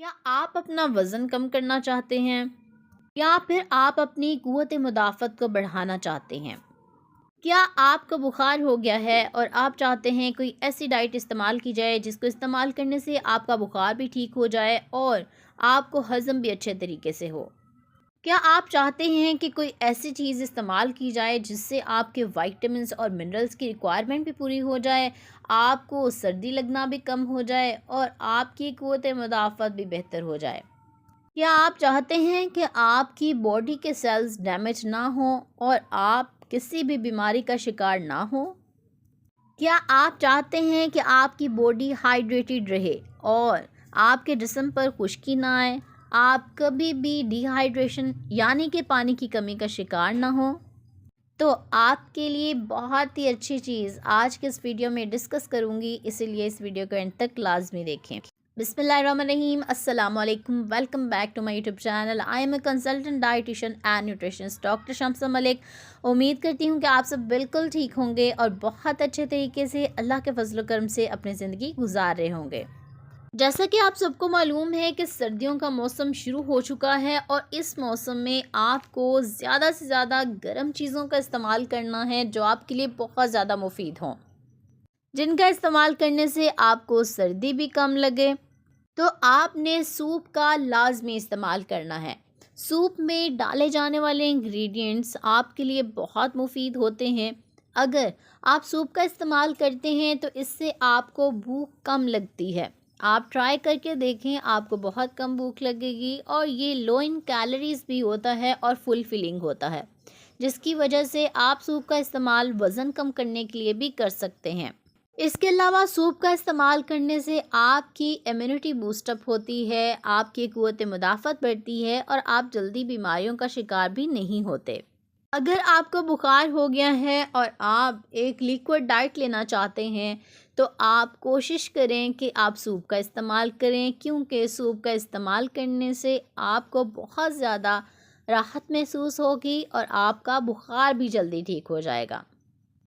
क्या आप अपना वज़न कम करना चाहते हैं या फिर आप अपनी क़ुव्वत मुदाफ़त को बढ़ाना चाहते हैं? क्या आपको बुखार हो गया है और आप चाहते हैं कोई ऐसी डाइट इस्तेमाल की जाए जिसको इस्तेमाल करने से आपका बुखार भी ठीक हो जाए और आपको हज़म भी अच्छे तरीके से हो? क्या आप चाहते हैं कि कोई ऐसी चीज़ इस्तेमाल की जाए जिससे आपके विटामिन्स और मिनरल्स की रिक्वायरमेंट भी पूरी हो जाए, आपको सर्दी लगना भी कम हो जाए और आपकी क़ुव्वत मुदाफ़त भी बेहतर हो जाए? क्या आप चाहते हैं कि आपकी बॉडी के सेल्स डैमेज ना हों और आप किसी भी बीमारी का शिकार ना हों? क्या आप चाहते हैं कि आपकी बॉडी हाइड्रेटेड रहे और आपके जिस्म पर खुश्की ना आए, आप कभी भी डिहाइड्रेशन यानी कि पानी की कमी का शिकार ना हो? तो आपके लिए बहुत ही अच्छी चीज़ आज के इस वीडियो में डिस्कस करूंगी, इसीलिए इस वीडियो को एंड तक लाजमी देखें। बिस्मिल्लाहिर्रहमानिर्रहीम, अस्सलाम वालेकुम, welcome back to my YouTube channel. I am a consultant dietitian and nutritionist doctor Shamsa Malik. उम्मीद करती हूँ कि आप सब बिल्कुल ठीक होंगे और बहुत अच्छे तरीके से अल्लाह के फजल करम से अपनी ज़िंदगी गुजार रहे होंगे। जैसा कि आप सबको मालूम है कि सर्दियों का मौसम शुरू हो चुका है और इस मौसम में आपको ज़्यादा से ज़्यादा गर्म चीज़ों का इस्तेमाल करना है जो आपके लिए बहुत ज़्यादा मुफीद हों, जिनका इस्तेमाल करने से आपको सर्दी भी कम लगे। तो आपने सूप का लाजमी इस्तेमाल करना है। सूप में डाले जाने वाले इंग्रेडिएंट्स आपके लिए बहुत मुफीद होते हैं। अगर आप सूप का इस्तेमाल करते हैं तो इससे आपको भूख कम लगती है। आप ट्राई करके देखें, आपको बहुत कम भूख लगेगी और ये लो इन कैलोरीज भी होता है और फुल फिलिंग होता है, जिसकी वजह से आप सूप का इस्तेमाल वज़न कम करने के लिए भी कर सकते हैं। इसके अलावा सूप का इस्तेमाल करने से आपकी इम्यूनिटी बूस्टअप होती है, आपकी क़ुव्वत मुदाफ़त बढ़ती है और आप जल्दी बीमारियों का शिकार भी नहीं होते। अगर आपको बुखार हो गया है और आप एक लिक्विड डाइट लेना चाहते हैं तो आप कोशिश करें कि आप सूप का इस्तेमाल करें, क्योंकि सूप का इस्तेमाल करने से आपको बहुत ज़्यादा राहत महसूस होगी और आपका बुखार भी जल्दी ठीक हो जाएगा।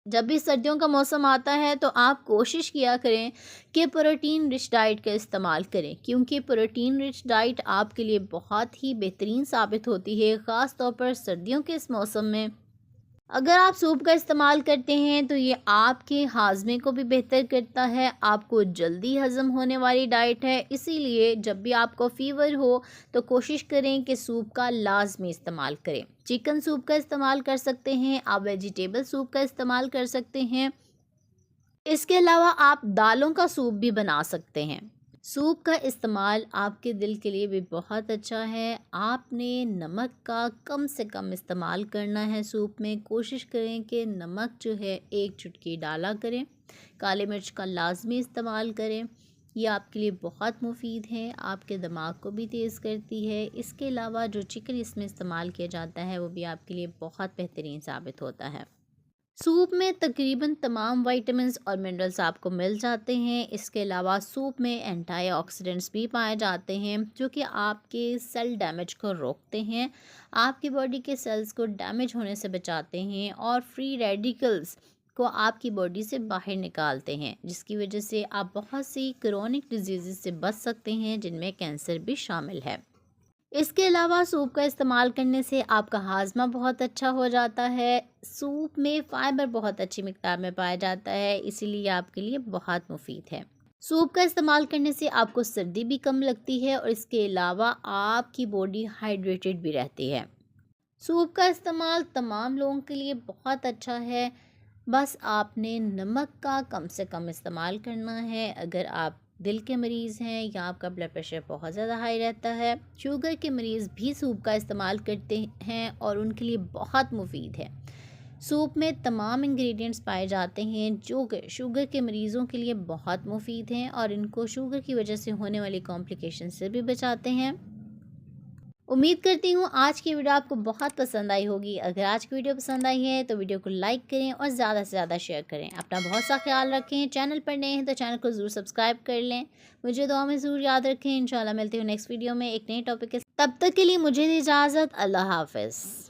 जब भी सर्दियों का मौसम आता है तो आप कोशिश किया करें कि प्रोटीन रिच डाइट का इस्तेमाल करें, क्योंकि प्रोटीन रिच डाइट आपके लिए बहुत ही बेहतरीन साबित होती है, ख़ास तौर पर सर्दियों के इस मौसम में। अगर आप सूप का इस्तेमाल करते हैं तो ये आपके हाजमे को भी बेहतर करता है, आपको जल्दी हज़म होने वाली डाइट है। इसीलिए जब भी आपको फ़ीवर हो तो कोशिश करें कि सूप का लाजमी इस्तेमाल करें। चिकन सूप का इस्तेमाल कर सकते हैं, आप वेजिटेबल सूप का इस्तेमाल कर सकते हैं। इसके अलावा आप दालों का सूप भी बना सकते हैं। सूप का इस्तेमाल आपके दिल के लिए भी बहुत अच्छा है। आपने नमक का कम से कम इस्तेमाल करना है सूप में। कोशिश करें कि नमक जो है 1 चुटकी डाला करें। काली मिर्च का लाजमी इस्तेमाल करें, ये आपके लिए बहुत मुफीद है, आपके दिमाग को भी तेज़ करती है। इसके अलावा जो चिकन इसमें इस्तेमाल किया जाता है वो भी आपके लिए बहुत बेहतरीन साबित होता है। सूप में तकरीबन तमाम विटामिन्स और मिनरल्स आपको मिल जाते हैं। इसके अलावा सूप में एंटीऑक्सीडेंट्स भी पाए जाते हैं जो कि आपके सेल डैमेज को रोकते हैं, आपकी बॉडी के सेल्स को डैमेज होने से बचाते हैं और फ्री रेडिकल्स को आपकी बॉडी से बाहर निकालते हैं, जिसकी वजह से आप बहुत सी क्रोनिक डिजीज़ से बच सकते हैं, जिनमें कैंसर भी शामिल है। इसके अलावा सूप का इस्तेमाल करने से आपका हाजमा बहुत अच्छा हो जाता है। सूप में फ़ाइबर बहुत अच्छी मिकदार में पाया जाता है, इसीलिए आपके लिए बहुत मुफीद है। सूप का इस्तेमाल करने से आपको सर्दी भी कम लगती है और इसके अलावा आपकी बॉडी हाइड्रेटेड भी रहती है। सूप का इस्तेमाल तमाम लोगों के लिए बहुत अच्छा है, बस आपने नमक का कम से कम इस्तेमाल करना है। अगर आप दिल के मरीज़ हैं या आपका ब्लड प्रेशर बहुत ज़्यादा हाई रहता है, शुगर के मरीज़ भी सूप का इस्तेमाल करते हैं और उनके लिए बहुत मुफीद है। सूप में तमाम इंग्रेडिएंट्स पाए जाते हैं जो कि शुगर के मरीज़ों के लिए बहुत मुफीद हैं और इनको शुगर की वजह से होने वाली कॉम्प्लिकेशन से भी बचाते हैं। उम्मीद करती हूँ आज की वीडियो आपको बहुत पसंद आई होगी। अगर आज की वीडियो पसंद आई है तो वीडियो को लाइक करें और ज़्यादा से ज़्यादा शेयर करें। अपना बहुत सा ख्याल रखें। चैनल पर नए हैं तो चैनल को ज़रूर सब्सक्राइब कर लें। मुझे दुआ में ज़रूर याद रखें। इंशाल्लाह मिलती हूँ नेक्स्ट वीडियो में एक नए टॉपिक के साथ। तब तक के लिए मुझे दी इजाज़त। अल्लाह हाफ़िज़।